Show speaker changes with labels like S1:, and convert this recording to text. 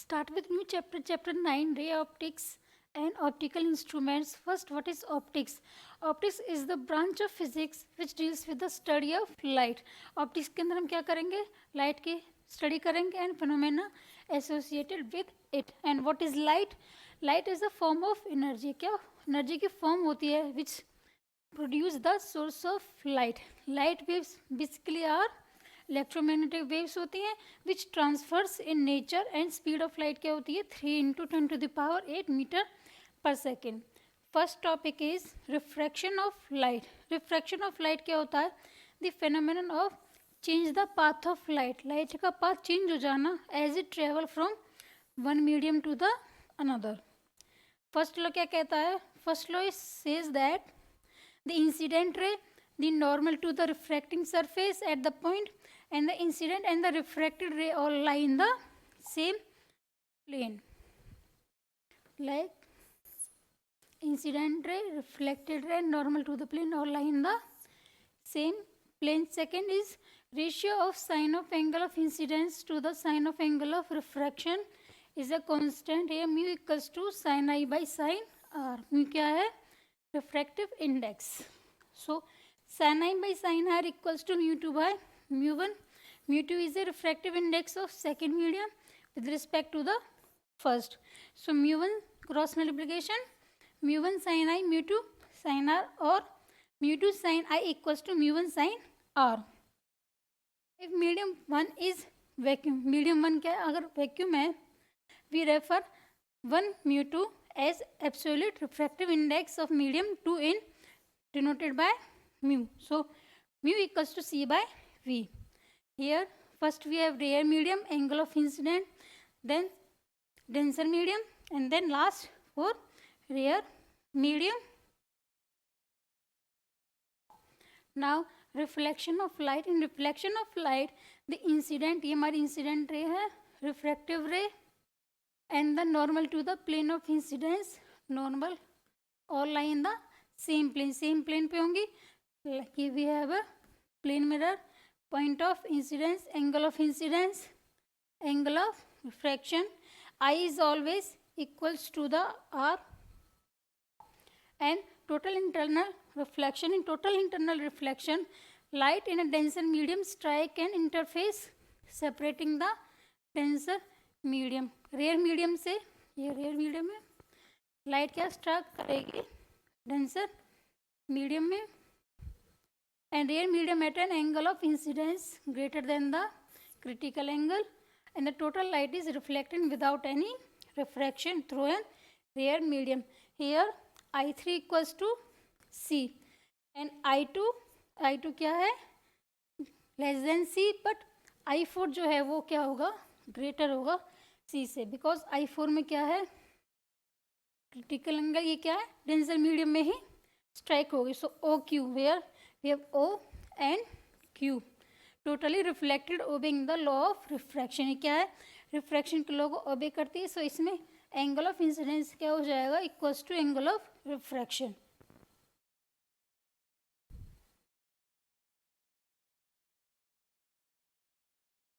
S1: Start with new chapter, chapter 9, ray optics and optical instruments. First, what is optics? Optics is the branch of physics which deals with the study of light. Optics के अंदर हम क्या करेंगे? Light की study करेंगे and phenomena associated with it. And what is light? Light is a form of energy. क्या energy की form होती है which produce the source of light. Light waves basically are electromagnetic waves होती हैं which transfers in nature and speed of light क्या होती है 3 × 10⁸ metre पर second. First topic is refraction of light. Refraction of light क्या होता है? The phenomenon of change the path of light. Light का पाथ चेंज हो जाना as it travel from one medium to the another. First law क्या कहता है? First law says that the incident ray the normal to the refracting surface at the point and the incident and the refracted ray all lie in the same plane. Like incident ray, reflected ray, normal to the plane all lie in the same plane. Second is ratio of sine of angle of incidence to the sine of angle of refraction is a constant. Here mu equals to sin I by sin r. Mu क्या है? Refractive index. So sin I by sin r equals to mu 2 by mu 1. Mu 2 is a refractive index of second medium with respect to the first. So mu 1 cross multiplication, mu 1 sin I, mu 2 sin r, or mu 2 sin I equals to mu 1 sin r. If medium 1 is vacuum, medium 1 क्या है? अगर vacuum है, we refer 1 mu 2 as absolute refractive index of medium 2 in denoted by mu. So mu equals to C by V. Here first we have rare medium, angle of incident, then denser medium, and then last for rare medium. Now reflection of light. In reflection of light, the incident, ये हमारी incident ray है, refractive ray, and the normal to the plane of incidence, normal all lie in the same plane. Same plane पे होंगी. Here we have a plane mirror, point of incidence, angle of incidence, angle of refraction. I is always equals to the R, and total internal reflection. In total internal reflection, light in a denser medium strike an interface separating the denser medium. Rare medium से, ये rare medium है, light क्या strike करेगी denser medium में, and rare medium at an angle of incidence greater than the critical angle, and the total light is reflected without any refraction through a rare medium. Here I3 equals to C and I2 क्या है? Less than C, but I4 जो है वो क्या होगा? Greater होगा C से, because I4 में क्या है? क्रिटिकल एंगल ये क्या है? डेंसर मीडियम में ही स्ट्राइक होगी. So OQ, where we have O and Q totally reflected obeying the law of refraction. ये क्या है? रिफ्रैक्शन के लॉ को ओबे करती है. सो इसमें एंगल ऑफ इंसिडेंस क्या हो जाएगा? Equals to angle of refraction.